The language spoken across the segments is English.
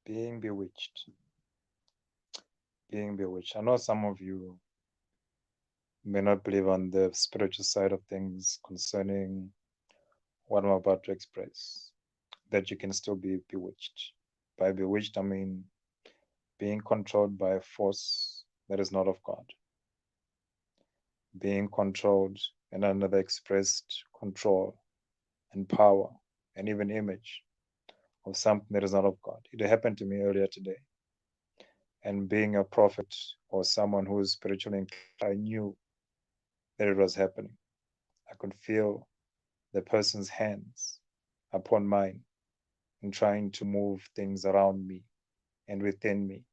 Being bewitched. Being bewitched. I know some of you may not believe on the spiritual side of things concerning what I'm about to express, that you can still be bewitched. By bewitched, I mean being controlled by a force that is not of God, being controlled and under the expressed control and power and even image of something that is not of God. It happened to me earlier today. And being a prophet or someone who is spiritually inclined, I knew that it was happening. I could feel the person's hands upon mine and trying to move things around me and within me.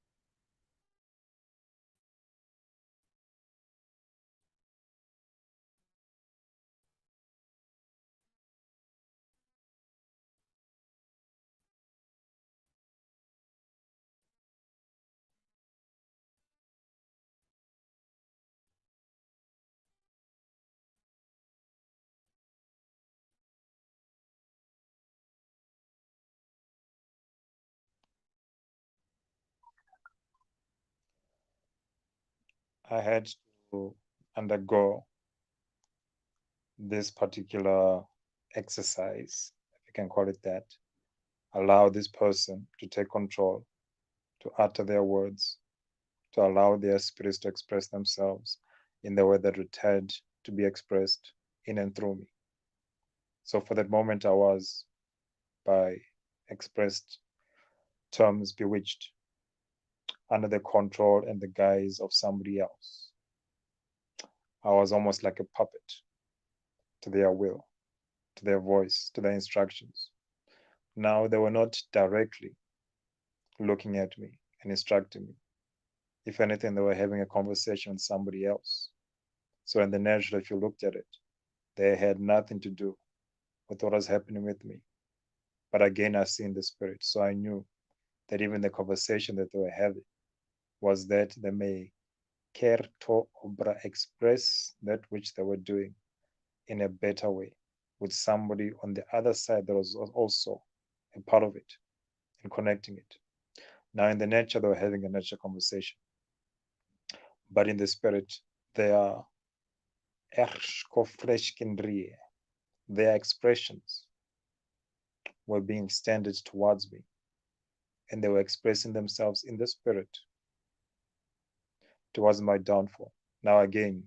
I had to undergo this particular exercise, if you can call it that, allow this person to take control, to utter their words, to allow their spirits to express themselves in the way that it had to be expressed in and through me. So for that moment, I was, by expressed terms, bewitched under the control and the guise of somebody else. I was almost like a puppet to their will, to their voice, to their instructions. Now they were not directly looking at me and instructing me. If anything, they were having a conversation with somebody else. So in the natural, if you looked at it, they had nothing to do with what was happening with me. But again, I see in the spirit. So I knew that even the conversation that they were having was that they may care to obra express that which they were doing in a better way with somebody on the other side that was also a part of it and connecting it. Now, in the nature, they were having a natural conversation, but in the spirit, they are their expressions were being extended towards me, and they were expressing themselves in the spirit towards my downfall. Now, again,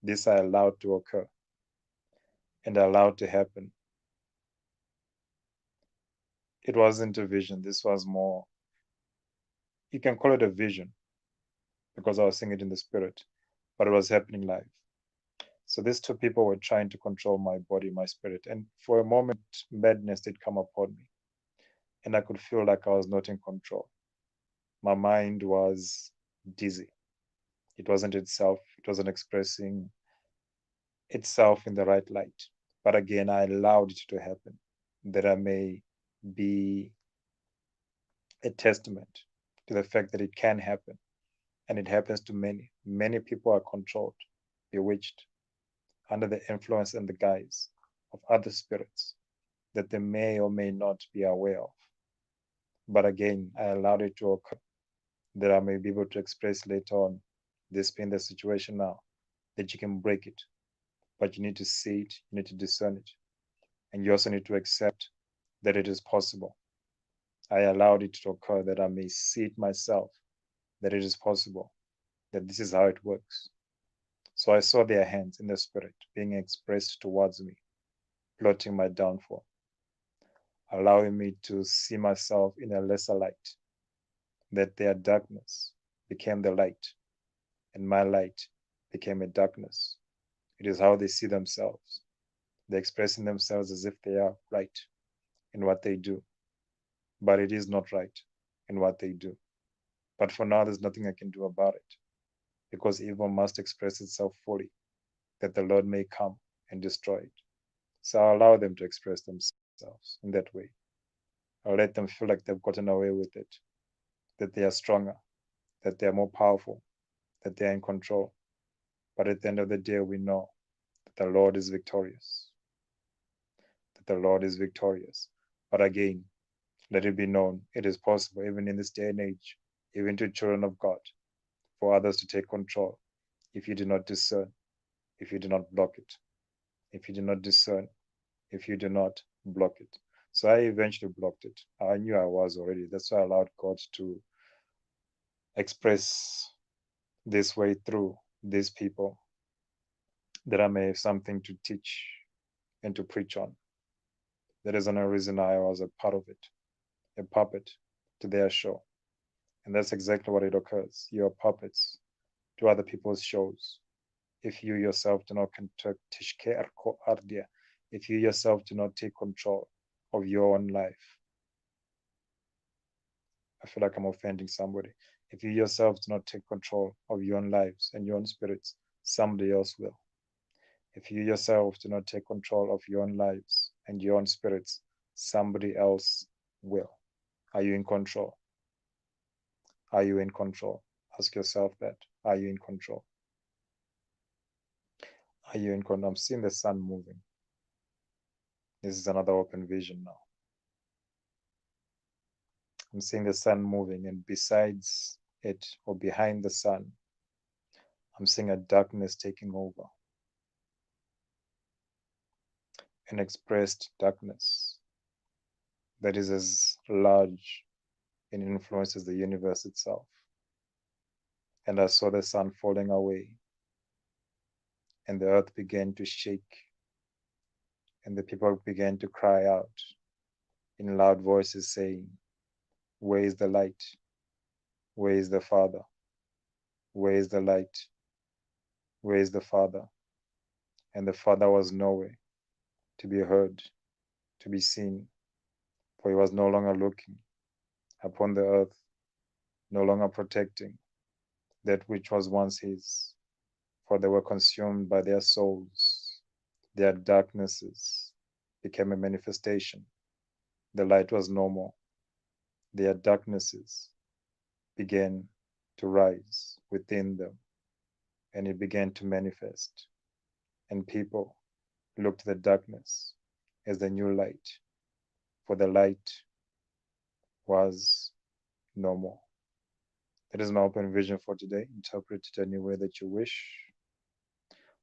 this I allowed to occur and allowed to happen. It wasn't a vision, this was more, you can call it a vision because I was seeing it in the spirit, but it was happening live. So these two people were trying to control my body, my spirit. And for a moment, madness did come upon me. And I could feel like I was not in control. My mind was dizzy. It wasn't itself, it wasn't expressing itself in the right light. But again, I allowed it to happen, that I may be a testament to the fact that it can happen. And it happens to many. Many people are controlled, bewitched, under the influence and the guise of other spirits that they may or may not be aware of. But again, I allowed it to occur that I may be able to express later on, this being the situation now, that you can break it. But you need to see it, you need to discern it. And you also need to accept that it is possible. I allowed it to occur that I may see it myself, that it is possible, that this is how it works. So I saw their hands in the spirit being expressed towards me, plotting my downfall, allowing me to see myself in a lesser light, that their darkness became the light, and my light became a darkness. It is how they see themselves. They're expressing themselves as if they are right in what they do, but it is not right in what they do. But for now, there's nothing I can do about it because evil must express itself fully, that the Lord may come and destroy it. So I'll allow them to express themselves in that way. I'll let them feel like they've gotten away with it, that they are stronger, that they are more powerful, that they are in control. But at the end of the day, we know that the Lord is victorious, that the Lord is victorious. But again, Let it be known, it is possible, even in this day and age, even to children of God, for others to take control if you do not discern, if you do not block it, if you do not discern, if you do not block it. So I eventually blocked it. I knew I was already. That's why I allowed God to express this way through these people, that I may have something to teach and to preach on. That is another reason I was a part of it, a puppet to their show. And that's exactly what it occurs. You're puppets to other people's shows. If you yourself do not if you yourself do not take control of your own life. I feel like I'm offending somebody. If you yourself do not take control of your own lives and your own spirits, somebody else will. If you yourself do not take control of your own lives and your own spirits, somebody else will. Are you in control? Are you in control? Ask yourself that. Are you in control? Are you in control? I'm seeing the sun moving. This is another open vision now. I'm seeing the sun moving, and besides it, or behind the sun, I'm seeing a darkness taking over. An expressed darkness that is as large and influences the universe itself. And I saw the sun falling away, and the earth began to shake, and the people began to cry out in loud voices, saying, "Where is the light? Where is the Father? Where is the light? Where is the Father?" And the Father was nowhere to be heard, to be seen, for he was no longer looking upon the earth, no longer protecting that which was once his, for they were consumed by their souls. Their darknesses became a manifestation. The light was no more. Their darknesses began to rise within them, and it began to manifest. And people looked at the darkness as the new light, for the light was no more. That is my open vision for today. Interpret it any way that you wish,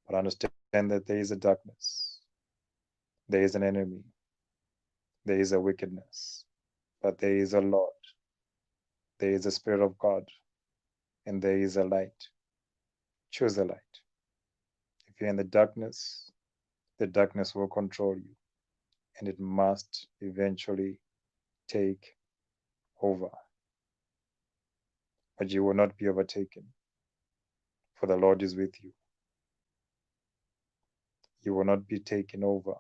but understand that there is a darkness, there is an enemy, there is a wickedness, but there is a Lord, there is a Spirit of God, and there is a light. Choose the light. If you're in the darkness will control you, and it must eventually take over. But you will not be overtaken, for the Lord is with you. You will not be taken over,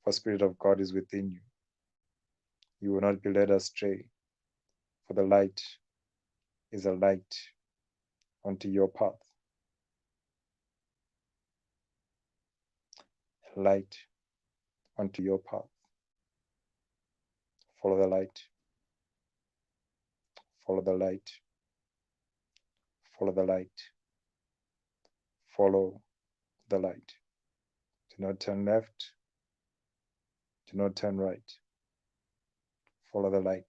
for the Spirit of God is within you. You will not be led astray, for the light is a light onto your path. A light onto your path. Follow the light. Follow the light. Follow the light. Follow the light. Do not turn left. Do not turn right. Follow the light.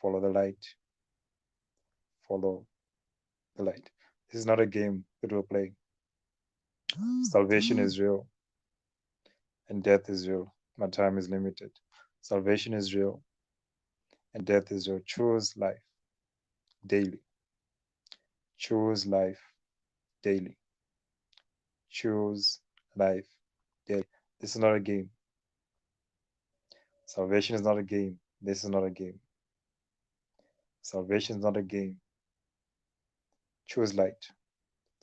Follow the light. Follow the light. This is not a game that we're playing. Salvation is real, and death is real. My time is limited. Salvation is real, and death is real. Choose life daily. Choose life daily. Choose life daily. This is not a game. Salvation is not a game. This is not a game. Salvation is not a game. Choose light.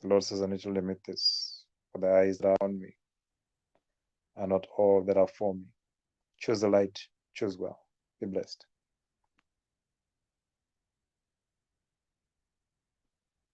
The Lord says, I need to limit this, for the eyes that are on me are not all that are for me. Choose the light. Choose well. Be blessed.